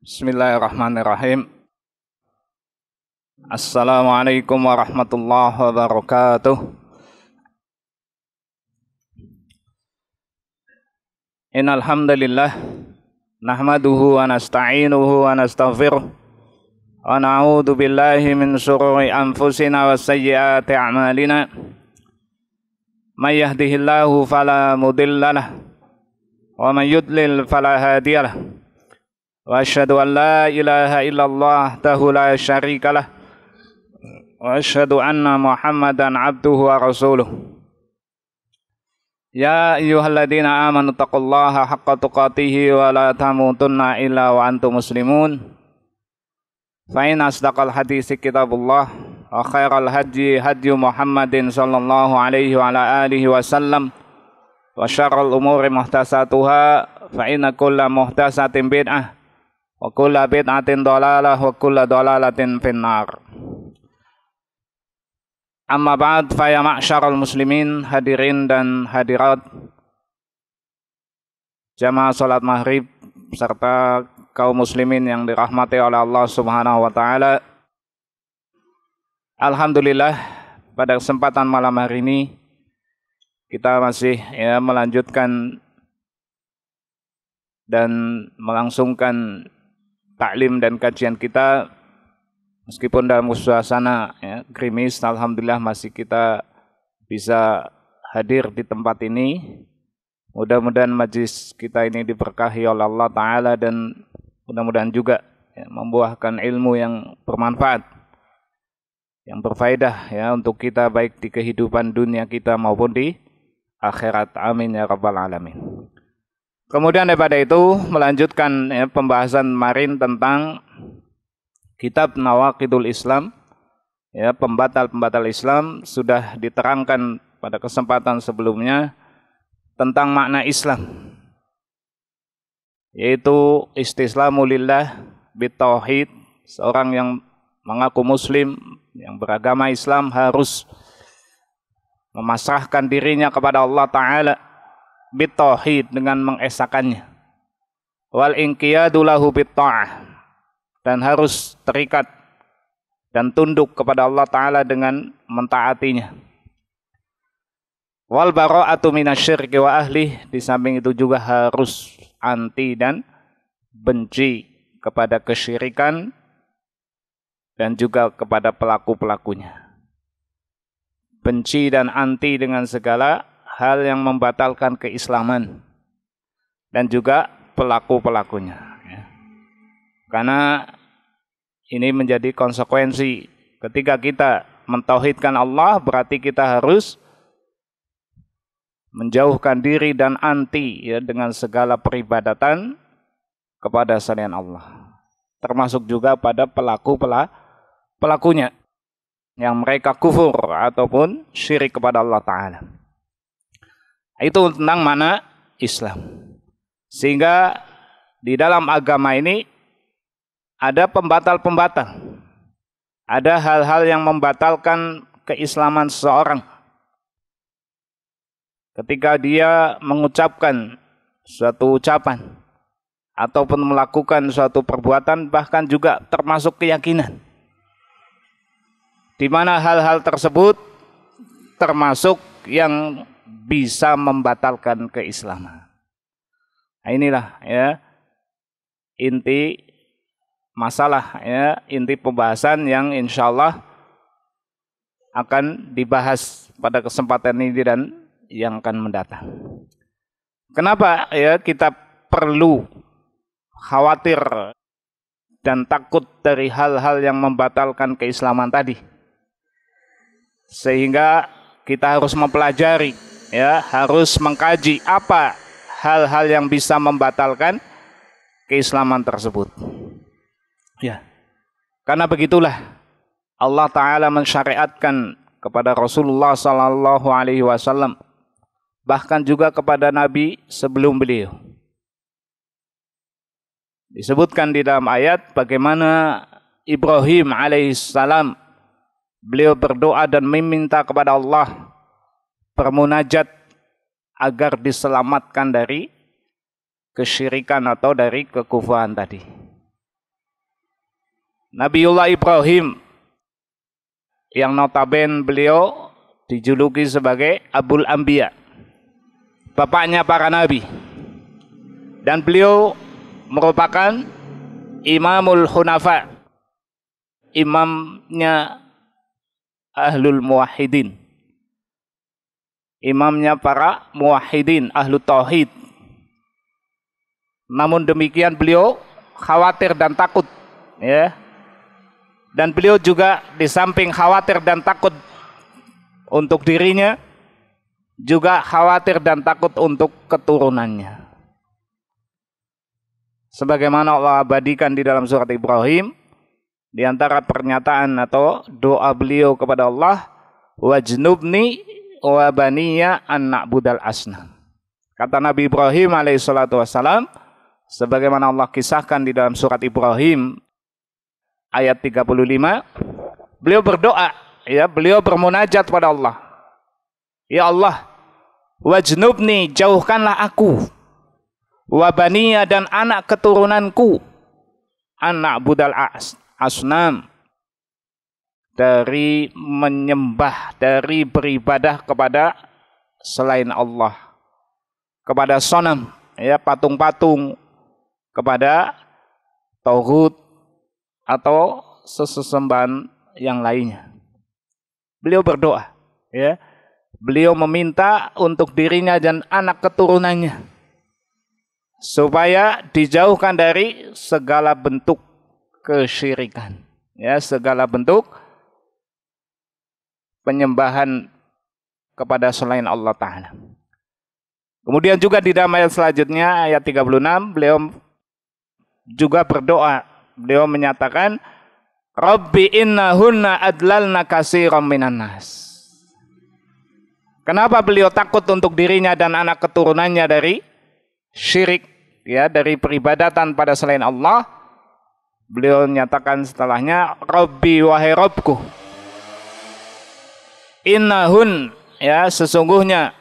Bismillahirrahmanirrahim. Assalamualaikum warahmatullahi wabarakatuh. Innal hamdalillah nahmaduhu wa nasta'inuhu wa nastaghfiruh wa na'udzu billahi min shururi anfusina wa sayyiati a'malina. May yahdihillahu fala mudhillalah wa may yudlil fala hadiyalah. Wa asyhadu an la ilaha illallah wahdahu la syarikalah wa asyhadu anna Muhammadan abduhu wa rasuluh. Ya ayyuhalladzina amanu taqullaha haqqa tuqatih wa la tamutunna illa wa antum muslimun. Fa in asdaqal hadits kitabullah wa khairal hadyi hadyu Muhammadin sallallahu alaihi wa ala alihi wasallam wa syarrul umuri muhdatsatuha fa inna kulla muhdatsatin bid'ah wa kulla bid'atin dhalalah wa kulla dhalalatin finnar. Amma ba'd, fa ya ma'syarul muslimin, hadirin dan hadirat jamaah salat maghrib serta kaum muslimin yang dirahmati oleh Allah Subhanahu wa taala. Alhamdulillah, pada kesempatan malam hari ini kita masih melanjutkan dan melangsungkan taklim dan kajian kita meskipun dalam suasana gerimis. Alhamdulillah masih kita bisa hadir di tempat ini. Mudah-mudahan majlis kita ini diberkahi oleh Allah Ta'ala dan mudah-mudahan juga membuahkan ilmu yang bermanfaat, yang berfaedah untuk kita baik di kehidupan dunia kita maupun di akhirat. Amin ya rabbal alamin. Kemudian daripada itu melanjutkan pembahasan kemarin tentang kitab Nawaqidul Islam, pembatal-pembatal Islam. Sudah diterangkan pada kesempatan sebelumnya tentang makna Islam, yaitu istislamu lillah bitauhid. Seorang yang mengaku muslim, yang beragama Islam, harus memasrahkan dirinya kepada Allah Ta'ala bitauhid, dengan mengesakannya, wal inqiyadu lahu bitta'ah, dan harus terikat dan tunduk kepada Allah Ta'ala dengan mentaatinya, wal bara'atu minasyirki wa ahli. Di samping itu juga harus anti dan benci kepada kesyirikan dan juga kepada pelaku-pelakunya. Benci dan anti dengan segala hal yang membatalkan keislaman dan juga pelaku-pelakunya. Karena ini menjadi konsekuensi ketika kita mentauhidkan Allah, berarti kita harus menjauhkan diri dan anti dengan segala peribadatan kepada selain Allah, termasuk juga pada pelakunya yang mereka kufur ataupun syirik kepada Allah Ta'ala. Itu tentang makna Islam. Sehingga di dalam agama ini ada pembatal-pembatal. Ada hal-hal yang membatalkan keislaman seseorang. Ketika dia mengucapkan suatu ucapan ataupun melakukan suatu perbuatan, bahkan juga termasuk keyakinan, di mana hal-hal tersebut termasuk yang bisa membatalkan keislaman. Nah, inilah inti masalah, inti pembahasan yang insya Allah akan dibahas pada kesempatan ini dan yang akan mendatang. Kenapa kita perlu khawatir dan takut dari hal-hal yang membatalkan keislaman tadi? Sehingga kita harus mempelajari, harus mengkaji apa hal-hal yang bisa membatalkan keislaman tersebut. Karena begitulah Allah Ta'ala mensyariatkan kepada Rasulullah Sallallahu Alaihi Wasallam, bahkan juga kepada Nabi sebelum beliau. Disebutkan di dalam ayat bagaimana Ibrahim alaihissalam, beliau berdoa dan meminta kepada Allah, bermunajat agar diselamatkan dari kesyirikan atau dari kekufuran tadi. Nabiullah Ibrahim yang notabene beliau dijuluki sebagai Abul Anbiya, bapaknya para nabi, dan beliau merupakan Imamul Hunafa, imamnya Ahlul Muwahhidin, imamnya para muwahhidin, ahlu tauhid. Namun demikian beliau khawatir dan takut, ya. Dan beliau juga di samping khawatir dan takut untuk dirinya, juga khawatir dan takut untuk keturunannya. Sebagaimana Allah abadikan di dalam surat Ibrahim, di antara pernyataan atau doa beliau kepada Allah, wajnubni wa baniya an na'budal asnam. Kata Nabi Ibrahim alaihissalatu wassalam, sebagaimana Allah kisahkan di dalam surat Ibrahim ayat 35, beliau berdoa, ya, beliau bermunajat pada Allah. Ya Allah, wajnubni, jauhkanlah aku, wa baniya, dan anak keturunanku, anak budal asnam, dari menyembah, dari beribadah kepada selain Allah, kepada sonam, ya, patung-patung, kepada tauhid atau sesembahan yang lainnya. Beliau berdoa, ya. Beliau meminta untuk dirinya dan anak keturunannya supaya dijauhkan dari segala bentuk kesyirikan, ya, segala bentuk penyembahan kepada selain Allah Ta'ala. Kemudian juga di dalam ayat selanjutnya, ayat 36, beliau juga berdoa. Beliau menyatakan, Rabbi innahunna adlalna katsiran minan nas. Kenapa beliau takut untuk dirinya dan anak keturunannya dari syirik, ya, dari peribadatan pada selain Allah? Beliau nyatakan setelahnya, Rabbi, wahai Rabbku, innahun, ya, sesungguhnya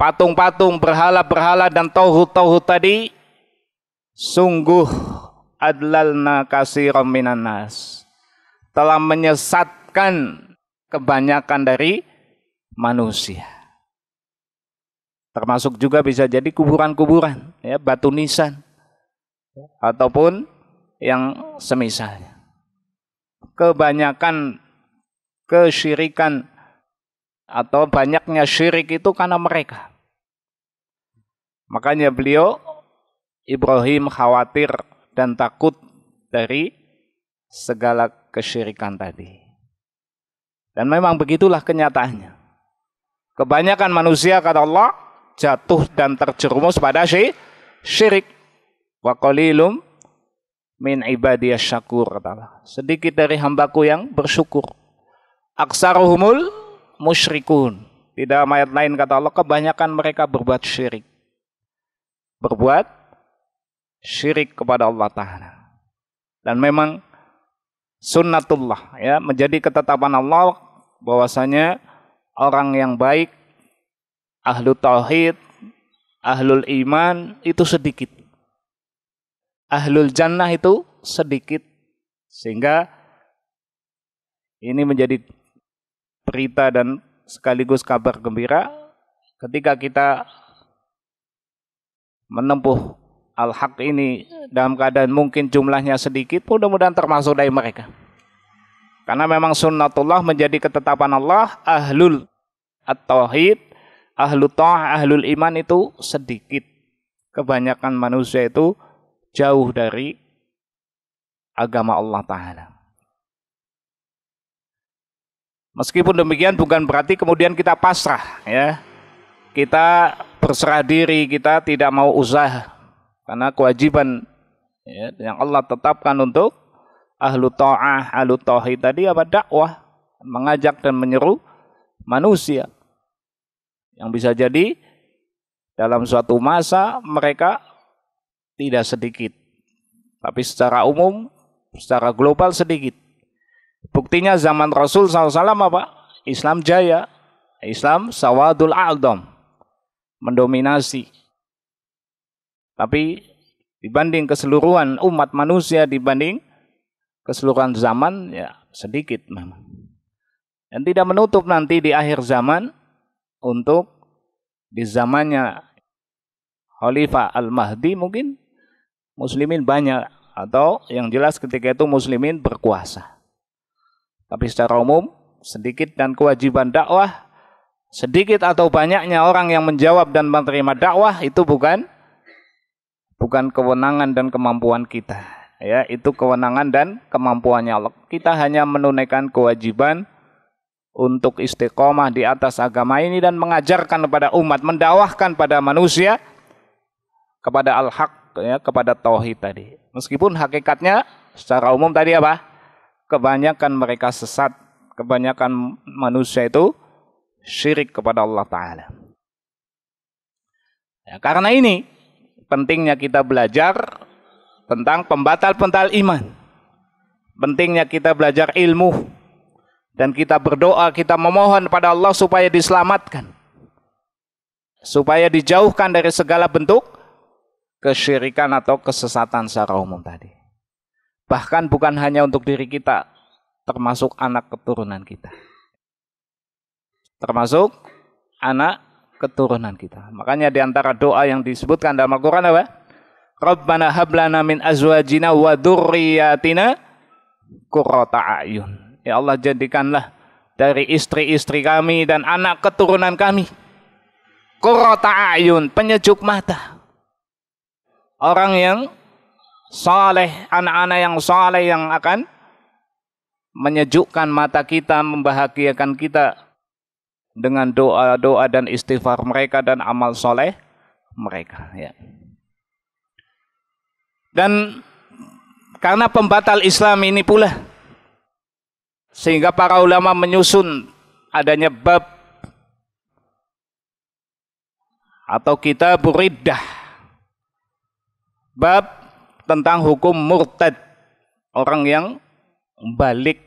patung-patung, berhala-berhala dan tauhid tadi sungguh adlalna katsiran minan nas, telah menyesatkan kebanyakan dari manusia. Termasuk juga bisa jadi kuburan-kuburan, ya, batu nisan ataupun yang semisalnya. Kebanyakan kesyirikan atau banyaknya syirik itu karena mereka. Makanya beliau Ibrahim khawatir dan takut dari segala kesyirikan tadi. Dan memang begitulah kenyataannya. Kebanyakan manusia, kata Allah, jatuh dan terjerumus pada syirik. Wa qalilum min ibadiyas syakur, kata Allah. Sedikit dari hambaku yang bersyukur. Aksaruhumul musyrikun. Di dalam ayat lain kata Allah, kebanyakan mereka berbuat syirik. Berbuat syirik kepada Allah Ta'ala. Dan memang sunnatullah, ya, menjadi ketetapan Allah bahwasanya orang yang baik, ahlu tauhid, ahlul iman itu sedikit, ahlul jannah itu sedikit. Sehingga ini menjadi berita dan sekaligus kabar gembira ketika kita menempuh al-haq ini dalam keadaan mungkin jumlahnya sedikit, mudah-mudahan termasuk dari mereka. Karena memang sunnatullah menjadi ketetapan Allah, ahlul at-tauhid, ahlul ta'ah, ahlul iman itu sedikit. Kebanyakan manusia itu jauh dari agama Allah Ta'ala. Meskipun demikian bukan berarti kemudian kita pasrah, ya. Kita berserah diri, kita tidak mau usaha. Karena kewajiban, ya, yang Allah tetapkan untuk ahlu ta'ah, ahlu tauhid tadi apa? Dakwah, mengajak dan menyeru manusia. Yang bisa jadi dalam suatu masa mereka tidak sedikit, tapi secara umum, secara global sedikit. Buktinya zaman Rasul SAW apa? Islam jaya, Islam sawadul a'dham, mendominasi. Tapi dibanding keseluruhan umat manusia, dibanding keseluruhan zaman ya sedikit memang. Dan tidak menutup nanti di akhir zaman untuk di zamannya Khalifah Al-Mahdi mungkin muslimin banyak, atau yang jelas ketika itu muslimin berkuasa. Tapi secara umum sedikit, dan kewajiban dakwah sedikit atau banyaknya orang yang menjawab dan menerima dakwah itu bukan kewenangan dan kemampuan kita. Ya, itu kewenangan dan kemampuannya Allah. Kita hanya menunaikan kewajiban untuk istiqomah di atas agama ini dan mengajarkan kepada umat, mendakwahkan pada manusia kepada al-haq, ya, kepada tauhid tadi. Meskipun hakikatnya secara umum tadi apa? Kebanyakan mereka sesat, kebanyakan manusia itu syirik kepada Allah Ta'ala. Ya, karena ini pentingnya kita belajar tentang pembatal-pembatal iman. Pentingnya kita belajar ilmu. Dan kita berdoa, kita memohon pada Allah supaya diselamatkan. Supaya dijauhkan dari segala bentuk kesyirikan atau kesesatan secara umum tadi. Bahkan bukan hanya untuk diri kita, termasuk anak keturunan kita. Termasuk anak keturunan kita. Makanya di antara doa yang disebutkan dalam Al-Quran apa? Rabbana hablana min azwajina wa dzurriyyatina qurrata a'yun. Ya Allah, jadikanlah dari istri-istri kami dan anak keturunan kami qurrata a'yun, penyejuk mata. Orang yang saleh, anak-anak yang saleh yang akan menyejukkan mata kita, membahagiakan kita dengan doa-doa dan istighfar mereka dan amal soleh mereka. Ya. Dan karena pembatal Islam ini pula, sehingga para ulama menyusun adanya bab atau kitabur riddah, bab tentang hukum murtad, orang yang balik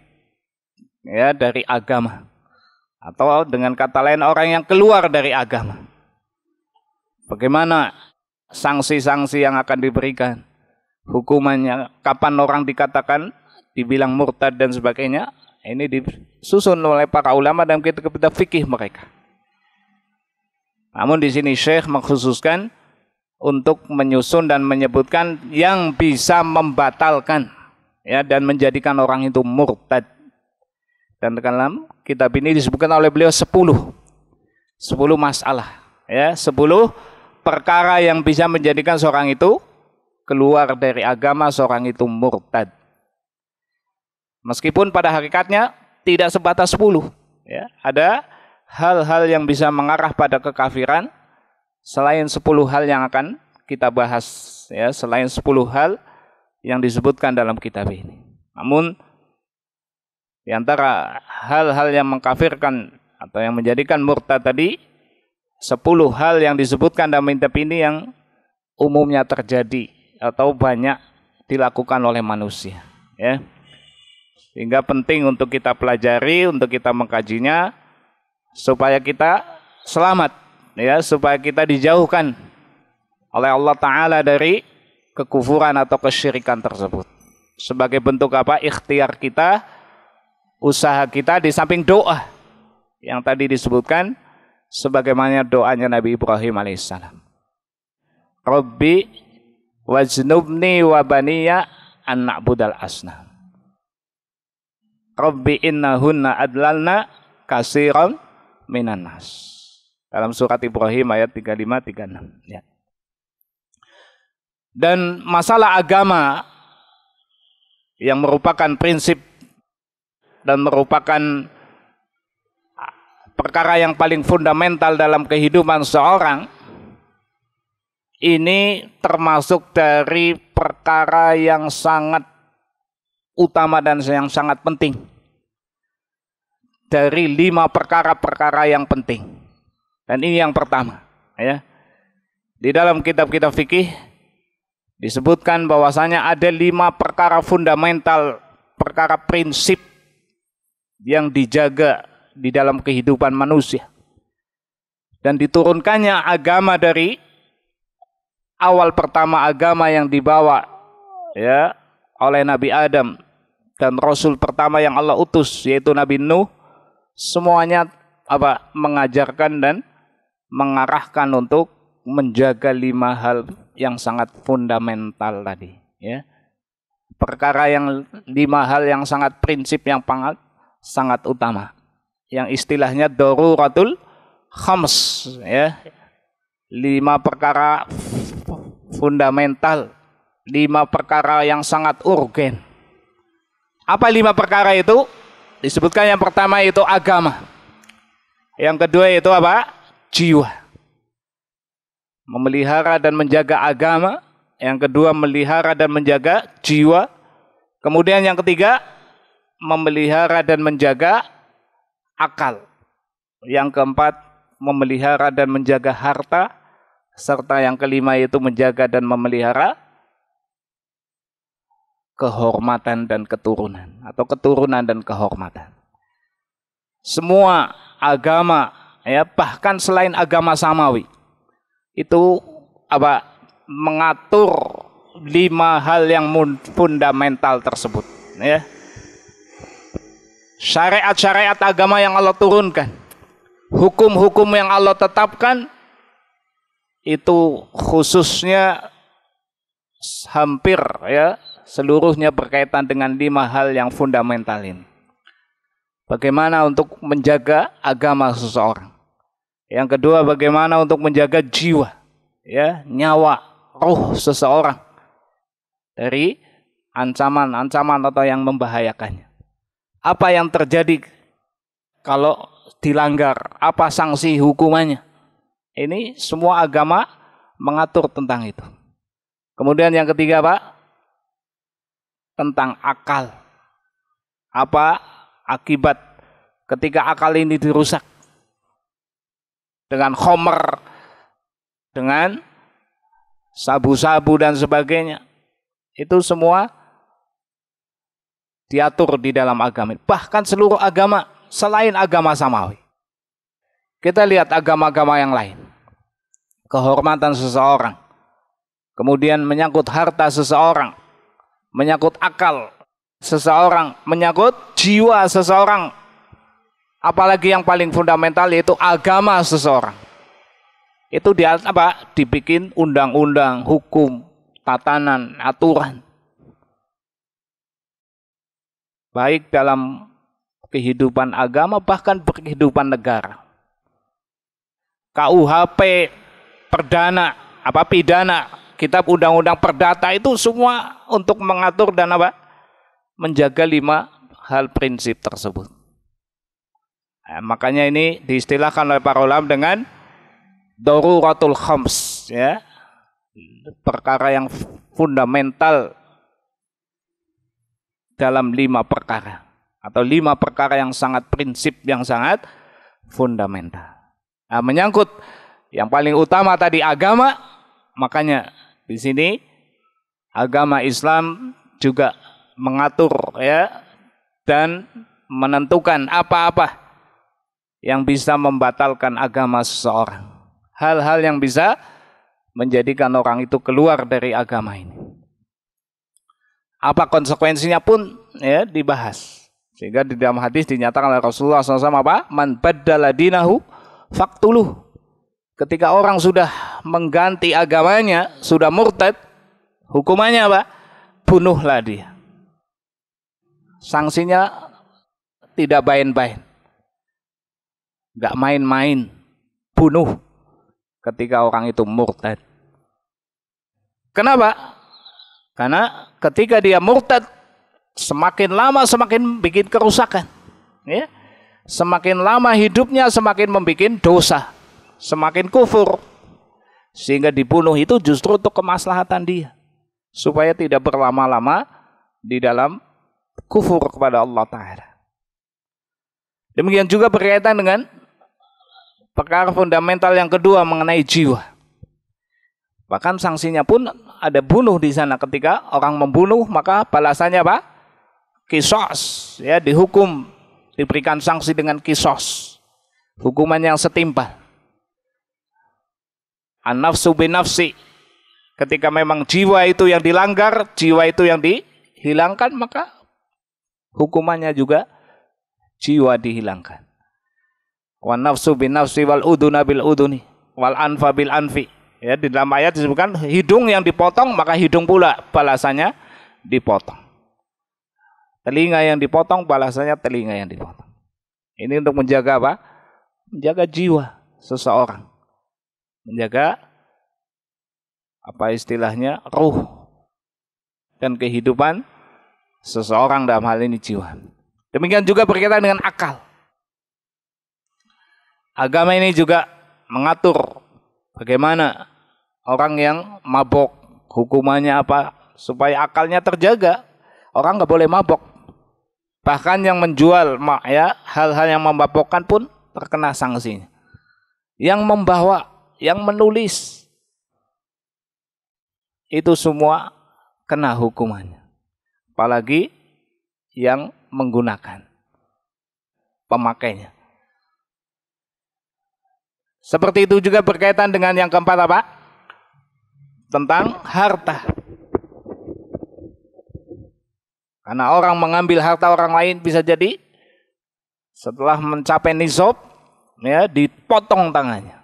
ya dari agama, atau dengan kata lain orang yang keluar dari agama. Bagaimana sanksi-sanksi yang akan diberikan, hukumannya, kapan orang dikatakan dibilang murtad dan sebagainya. Ini disusun oleh para ulama dalam kitab fikih mereka. Namun di sini Syekh mengkhususkan untuk menyusun dan menyebutkan yang bisa membatalkan ya dan menjadikan orang itu murtad. Dan dalam kitab ini disebutkan oleh beliau 10 masalah, ya, 10 perkara yang bisa menjadikan seorang itu keluar dari agama, seorang itu murtad. Meskipun pada hakikatnya tidak sebatas 10, ya, ada hal-hal yang bisa mengarah pada kekafiran selain 10 hal yang akan kita bahas, ya, selain 10 hal yang disebutkan dalam kitab ini. Namun di antara hal-hal yang mengkafirkan atau yang menjadikan murtad tadi, 10 hal yang disebutkan dalam kitab ini yang umumnya terjadi atau banyak dilakukan oleh manusia, ya. Sehingga penting untuk kita pelajari, untuk kita mengkajinya supaya kita selamat, ya, supaya kita dijauhkan oleh Allah Ta'ala dari kekufuran atau kesyirikan tersebut. Sebagai bentuk apa? Ikhtiar kita, usaha kita, di samping doa yang tadi disebutkan sebagaimana doanya Nabi Ibrahim alaihissalam. Rabbi wajnubni wa baniya an na'budal asnam. Rabbi innahunna adlalna kasiran minan nas. Dalam surat Ibrahim ayat 35-36. Ya. Dan masalah agama yang merupakan prinsip dan merupakan perkara yang paling fundamental dalam kehidupan seorang, ini termasuk dari perkara yang sangat utama dan yang sangat penting. Dari 5 perkara-perkara yang penting. Dan ini yang pertama, ya. Di dalam kitab-kitab fikih disebutkan bahwasanya ada 5 perkara fundamental, perkara prinsip yang dijaga di dalam kehidupan manusia. Dan diturunkannya agama dari awal pertama agama yang dibawa, ya, oleh Nabi Adam dan Rasul pertama yang Allah utus yaitu Nabi Nuh, semuanya mengajarkan dan mengarahkan untuk menjaga 5 hal yang sangat fundamental tadi, ya. Perkara yang 5 hal yang sangat prinsip yang sangat utama, yang istilahnya daruratul khams, ya. 5 perkara fundamental, 5 perkara yang sangat urgen. Apa 5 perkara itu? Disebutkan yang pertama itu agama. Yang kedua itu apa? Jiwa. Memelihara dan menjaga agama. Yang kedua memelihara dan menjaga jiwa. Kemudian yang ketiga memelihara dan menjaga akal. Yang keempat memelihara dan menjaga harta. Serta yang kelima itu menjaga dan memelihara kehormatan dan keturunan, atau keturunan dan kehormatan. Semua agama, ya, bahkan selain agama samawi, itu mengatur 5 hal yang fundamental tersebut, ya. Syariat-syariat agama yang Allah turunkan, hukum-hukum yang Allah tetapkan, itu khususnya hampir, ya, seluruhnya berkaitan dengan 5 hal yang fundamental ini. Bagaimana untuk menjaga agama seseorang. Yang kedua, bagaimana untuk menjaga jiwa, ya, nyawa, ruh seseorang dari ancaman-ancaman atau yang membahayakannya. Apa yang terjadi kalau dilanggar, apa sanksi hukumannya. Ini semua agama mengatur tentang itu. Kemudian yang ketiga, Pak, tentang akal. Apa akibat ketika akal ini dirusak dengan khomer, dengan sabu-sabu dan sebagainya. Itu semua diatur di dalam agama. Bahkan seluruh agama selain agama samawi. Kita lihat agama-agama yang lain. Kehormatan seseorang. Kemudian menyangkut harta seseorang. Menyangkut akal seseorang. Menyangkut jiwa seseorang. Apalagi yang paling fundamental yaitu agama seseorang. Itu dibikin undang-undang, hukum, tatanan, aturan. Baik dalam kehidupan agama bahkan kehidupan negara. KUHP, pidana, kitab undang-undang perdata itu semua untuk mengatur dan menjaga 5 hal prinsip tersebut. Nah, makanya ini diistilahkan oleh para ulama dengan daruratul khams, ya. Perkara yang fundamental dalam 5 perkara atau 5 perkara yang sangat prinsip, yang sangat fundamental. Nah, menyangkut yang paling utama tadi agama, makanya di sini agama Islam juga mengatur, ya, dan menentukan apa-apa yang bisa membatalkan agama seseorang. Hal-hal yang bisa menjadikan orang itu keluar dari agama ini. Apa konsekuensinya pun, ya, dibahas. Sehingga di dalam hadis dinyatakan oleh Rasulullah SAW man baddala dinahu faqtuluh. Ketika orang sudah mengganti agamanya, sudah murtad, hukumannya apa? Bunuhlah dia. Sanksinya tidak main-main. Enggak main-main. Bunuh ketika orang itu murtad. Kenapa? Karena ketika dia murtad, semakin lama semakin bikin kerusakan, ya. Semakin lama hidupnya semakin membuat dosa, semakin kufur. Sehingga dibunuh itu justru untuk kemaslahatan dia, supaya tidak berlama-lama di dalam kufur kepada Allah Ta'ala. Demikian juga berkaitan dengan perkara fundamental yang kedua mengenai jiwa. Bahkan sanksinya pun ada bunuh di sana. Ketika orang membunuh, maka balasannya apa? Kisos, ya, dihukum, diberikan sanksi dengan kisos, hukuman yang setimpal. An-nafsu bin-nafsi, ketika memang jiwa itu yang dilanggar, jiwa itu yang dihilangkan, maka hukumannya juga jiwa dihilangkan. Wan nafsu bin nafsi wal uduna bil uduni wal anfa bil anfi. Ya, di dalam ayat disebutkan hidung yang dipotong maka hidung pula balasannya dipotong. Telinga yang dipotong balasannya telinga yang dipotong. Ini untuk menjaga apa? Menjaga jiwa seseorang. Menjaga apa istilahnya? Ruh dan kehidupan seseorang, dalam hal ini jiwa. Demikian juga berkaitan dengan akal. Agama ini juga mengatur bagaimana orang yang mabok, hukumannya apa, supaya akalnya terjaga. Orang nggak boleh mabok. Bahkan yang menjual ya hal-hal yang memabokkan pun terkena sanksinya. Yang membawa, yang menulis, itu semua kena hukumannya. Apalagi yang menggunakan, pemakainya. Seperti itu juga berkaitan dengan yang keempat apa? Tentang harta. Karena orang mengambil harta orang lain bisa jadi setelah mencapai nisab ya dipotong tangannya.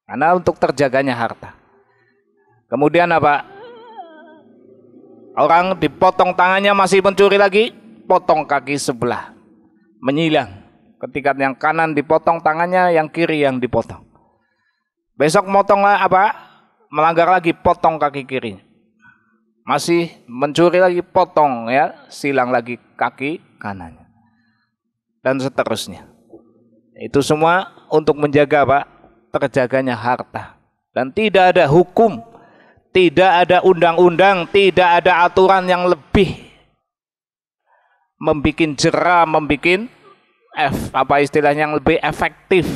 Karena untuk terjaganya harta. Kemudian apa? Orang dipotong tangannya masih mencuri lagi, potong kaki sebelah, menyilang. Ketika yang kanan dipotong tangannya, yang kiri yang dipotong. Besok motonglah apa? Melanggar lagi, potong kaki kiri. Masih mencuri lagi, potong ya, silang lagi kaki kanannya. Dan seterusnya. Itu semua untuk menjaga apa? Terjaganya harta. Dan tidak ada hukum, tidak ada undang-undang, tidak ada aturan yang lebih membikin jera, membikin apa istilahnya yang lebih efektif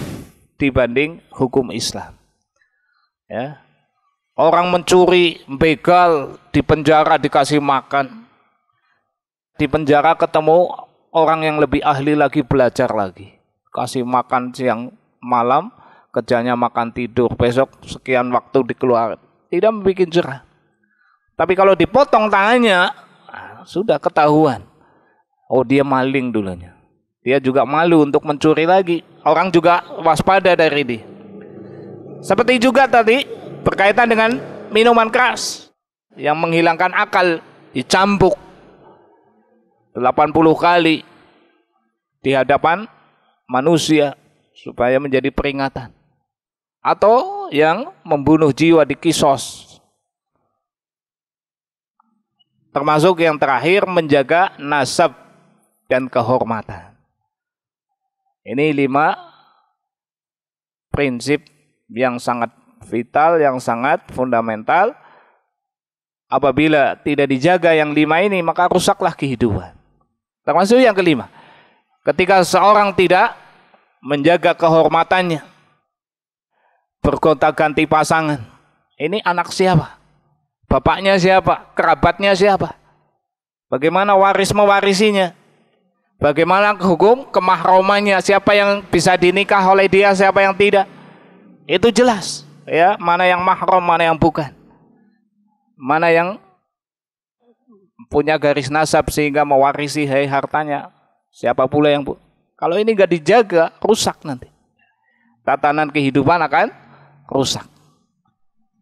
dibanding hukum Islam. Ya. Orang mencuri, begal, di penjara dikasih makan. Di penjara ketemu orang yang lebih ahli lagi, belajar lagi. Kasih makan siang malam, kerjanya makan tidur, besok sekian waktu dikeluarkan. Tidak membuat jerah. Tapi kalau dipotong tangannya, sudah ketahuan. Oh, dia maling dulunya. Dia juga malu untuk mencuri lagi. Orang juga waspada dari dia. Seperti juga tadi berkaitan dengan minuman keras yang menghilangkan akal, dicambuk 80 kali di hadapan manusia supaya menjadi peringatan. Atau yang membunuh jiwa di kisos. Termasuk yang terakhir menjaga nasab dan kehormatan. Ini 5 prinsip yang sangat vital, yang sangat fundamental. Apabila tidak dijaga yang 5 ini, maka rusaklah kehidupan. Termasuk yang kelima, ketika seorang tidak menjaga kehormatannya, bergonta-ganti pasangan. Ini anak siapa? Bapaknya siapa? Kerabatnya siapa? Bagaimana waris mewarisinya? Bagaimana hukum kemahromannya? Siapa yang bisa dinikah oleh dia, siapa yang tidak? Itu jelas. Ya, mana yang mahram, mana yang bukan. Mana yang punya garis nasab sehingga mewarisi hartanya. Siapa pula yang kalau ini nggak dijaga, rusak nanti. Tatanan kehidupan akan rusak.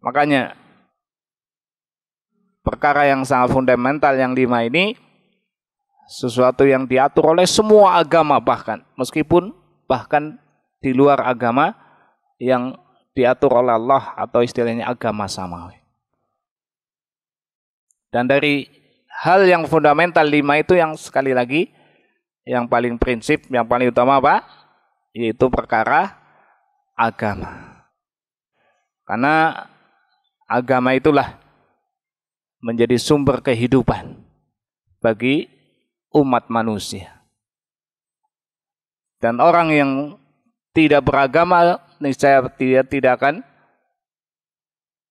Makanya perkara yang sangat fundamental yang 5 ini sesuatu yang diatur oleh semua agama, bahkan meskipun bahkan di luar agama yang diatur oleh Allah atau istilahnya agama samawi. Dan dari hal yang fundamental 5 itu yang sekali lagi yang paling prinsip, yang paling utama apa? Yaitu perkara agama. Karena agama itulah menjadi sumber kehidupan bagi umat manusia. Dan orang yang tidak beragama, niscaya dia tidak akan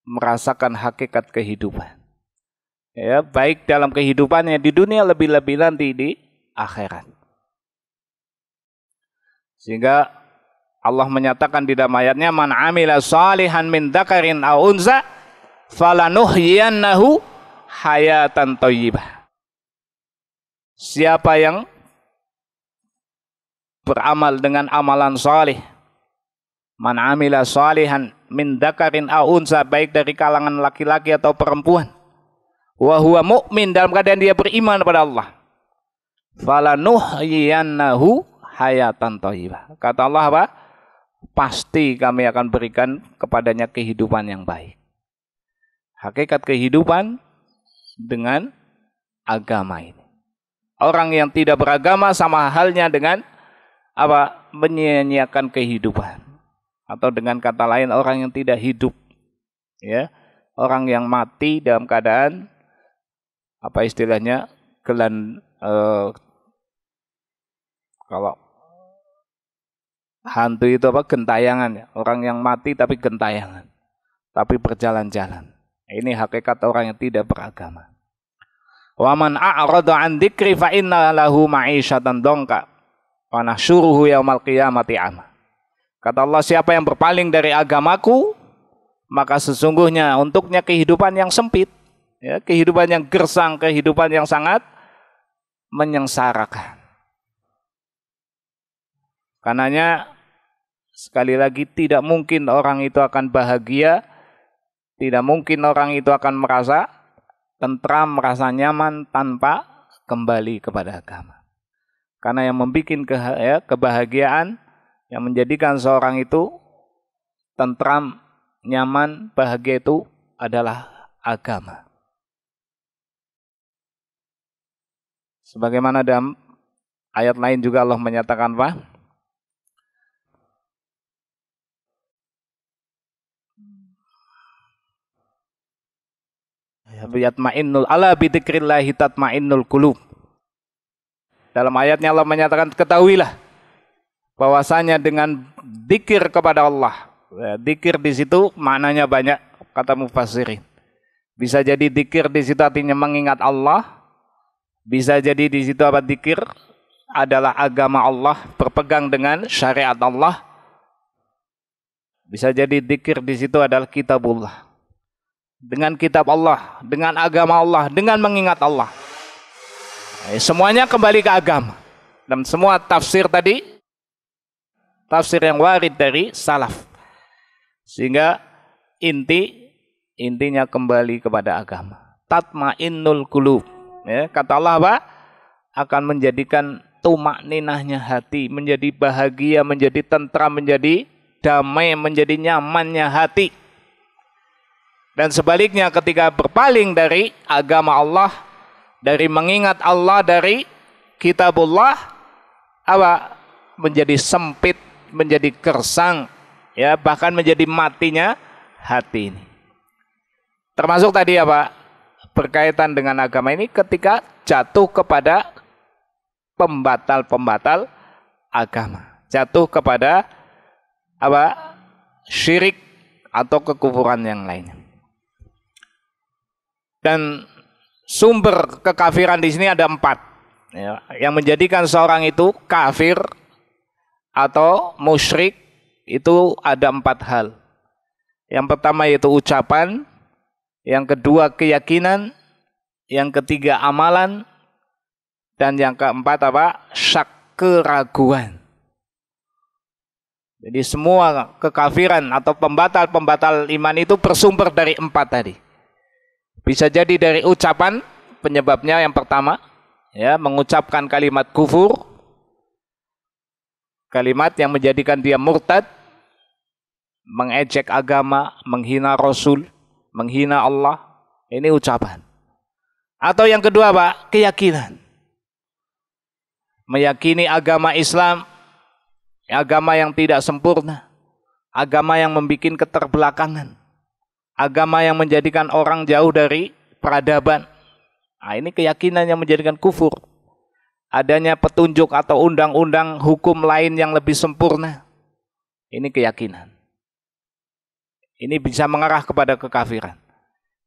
merasakan hakikat kehidupan. Ya, baik dalam kehidupannya di dunia, lebih-lebih nanti di akhirat. Sehingga Allah menyatakan di dalam ayatnya, man amila salihan min dzakarin aw unsa falanuhyiyannahu hayatan thayyibah. Siapa yang beramal dengan amalan saleh. Man amila salihan min dzakarin aw unsa, baik dari kalangan laki-laki atau perempuan, wa huwa mu'min, dalam keadaan dia beriman kepada Allah, falanuhyiyannahu hayatan thayyibah. Kata Allah apa? Pasti kami akan berikan kepadanya kehidupan yang baik. Hakikat kehidupan dengan agama ini. Orang yang tidak beragama sama halnya dengan apa? Menyia-nyiakan kehidupan. Atau dengan kata lain, orang yang tidak hidup, ya, orang yang mati dalam keadaan apa istilahnya, kalau hantu itu apa, gentayangan, ya. Orang yang mati tapi gentayangan, tapi berjalan-jalan. Ini hakikat orang yang tidak beragama. Wa man a'rada 'an dzikri fa inna lahu ma'isyatan dhanka wa nahsyuruhu yaumal qiyamati a'ma. Kata Allah, siapa yang berpaling dari agamaku, maka sesungguhnya untuknya kehidupan yang sempit, ya, kehidupan yang gersang, kehidupan yang sangat menyengsarakan. Karenanya sekali lagi, tidak mungkin orang itu akan bahagia, tidak mungkin orang itu akan merasa tentram, merasa nyaman tanpa kembali kepada agama. Karena yang membuat kebahagiaan, yang menjadikan seorang itu tentram, nyaman, bahagia itu adalah agama. Sebagaimana dalam ayat lain juga Allah menyatakan apa? Yatma'innul ala bidzikrillahi tatma'innul qulub. Dalam ayatnya Allah menyatakan, ketahuilah bahwasanya dengan dzikir kepada Allah. Dzikir di situ maknanya banyak, kata mufassirin. Bisa jadi dzikir di situ artinya mengingat Allah. Bisa jadi di situ apa, dzikir adalah agama Allah, berpegang dengan syariat Allah. Bisa jadi dzikir di situ adalah kitabullah. Dengan kitab Allah, dengan agama Allah, dengan mengingat Allah. Semuanya kembali ke agama. Dan semua tafsir tadi, tafsir yang warid dari salaf. Sehingga intinya kembali kepada agama. Tatma'innul qulub. Ya, kata Allah apa? Akan menjadikan tumakninahnya hati, menjadi bahagia, menjadi tentram, menjadi damai, menjadi nyamannya hati. Dan sebaliknya ketika berpaling dari agama Allah, dari mengingat Allah, dari kitabullah, apa? Menjadi sempit, menjadi gersang, ya, bahkan menjadi matinya hati ini. Termasuk tadi apa? Berkaitan dengan agama ini ketika jatuh kepada pembatal-pembatal agama, jatuh kepada apa? Syirik atau kekufuran yang lainnya. Dan sumber kekafiran di sini ada 4, ya, yang menjadikan seorang itu kafir atau musyrik itu ada 4 hal. Yang pertama yaitu ucapan, yang kedua keyakinan, yang ketiga amalan, dan yang keempat apa? Syak, keraguan. Jadi semua kekafiran atau pembatal-pembatal iman itu bersumber dari 4 tadi. Bisa jadi dari ucapan, penyebabnya yang pertama, ya, mengucapkan kalimat kufur, kalimat yang menjadikan dia murtad, mengejek agama, menghina Rasul, menghina Allah, ini ucapan. Atau yang kedua Pak, keyakinan. Meyakini agama Islam, agama yang tidak sempurna, agama yang membuat keterbelakangan, agama yang menjadikan orang jauh dari peradaban. Nah, ini keyakinan yang menjadikan kufur. Adanya petunjuk atau undang-undang hukum lain yang lebih sempurna. Ini keyakinan. Ini bisa mengarah kepada kekafiran.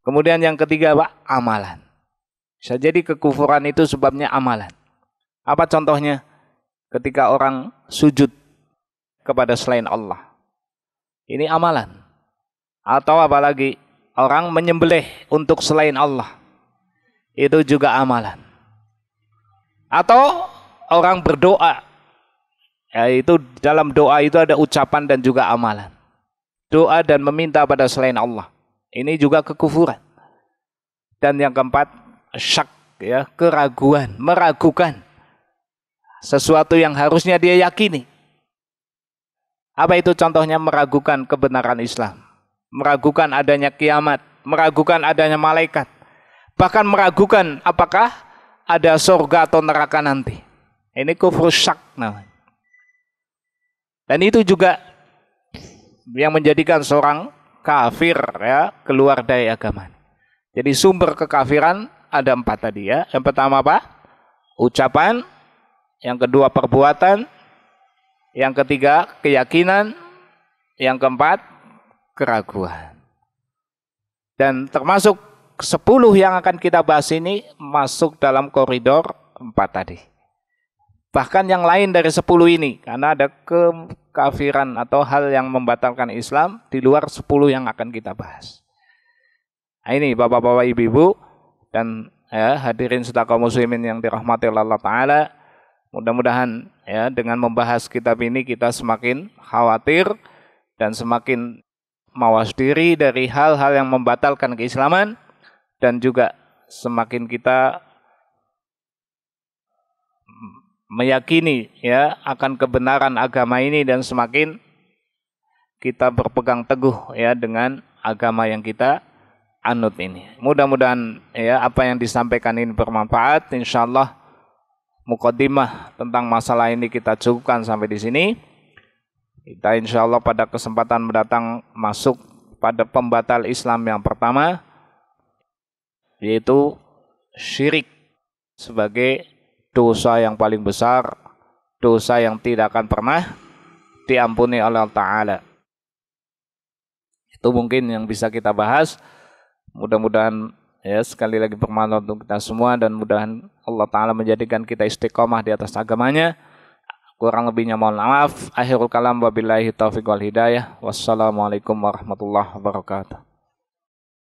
Kemudian yang ketiga Pak, amalan. Bisa jadi kekufuran itu sebabnya amalan. Apa contohnya? Ketika orang sujud kepada selain Allah. Ini amalan. Atau apalagi orang menyembelih untuk selain Allah. Itu juga amalan. Atau orang berdoa, Yaitu dalam doa itu ada ucapan dan juga amalan. Doa dan meminta pada selain Allah. Ini juga kekufuran. Dan yang keempat, syak, ya, keraguan, meragukan sesuatu yang harusnya dia yakini. Apa itu contohnya? Meragukan kebenaran Islam, meragukan adanya kiamat, meragukan adanya malaikat, bahkan meragukan apakah ada surga atau neraka nanti. Ini kufur syak namanya. Dan itu juga yang menjadikan seorang kafir, ya, keluar dari agama. Jadi sumber kekafiran ada 4 tadi, ya. Yang pertama apa? Ucapan. Yang kedua perbuatan. Yang ketiga keyakinan. Yang keempat keraguan. Dan termasuk 10 yang akan kita bahas ini masuk dalam koridor 4 tadi. Bahkan yang lain dari 10 ini, karena ada kekafiran atau hal yang membatalkan Islam di luar 10 yang akan kita bahas. Nah, ini bapak-bapak, ibu-ibu, dan ya, hadirin serta kaum muslimin yang dirahmati Allah Ta'ala. Mudah-mudahan ya, dengan membahas kitab ini kita semakin khawatir dan semakin mawas diri dari hal-hal yang membatalkan keislaman, dan juga semakin kita meyakini ya akan kebenaran agama ini, dan semakin kita berpegang teguh ya dengan agama yang kita anut ini. Mudah-mudahan ya apa yang disampaikan ini bermanfaat. Insyaallah muqaddimah tentang masalah ini kita cukupkan sampai di sini. Kita insyaallah pada kesempatan mendatang masuk pada pembatal Islam yang pertama, yaitu syirik sebagai dosa yang paling besar, dosa yang tidak akan pernah diampuni oleh Allah Ta'ala. Itu mungkin yang bisa kita bahas. Mudah-mudahan ya sekali lagi bermanfaat untuk kita semua, dan mudah-mudahan Allah Ta'ala menjadikan kita istiqomah di atas agamanya. Kurang lebihnya mohon maaf. Akhirul kalam wabillahi taufiq wal hidayah. Wassalamualaikum warahmatullahi wabarakatuh.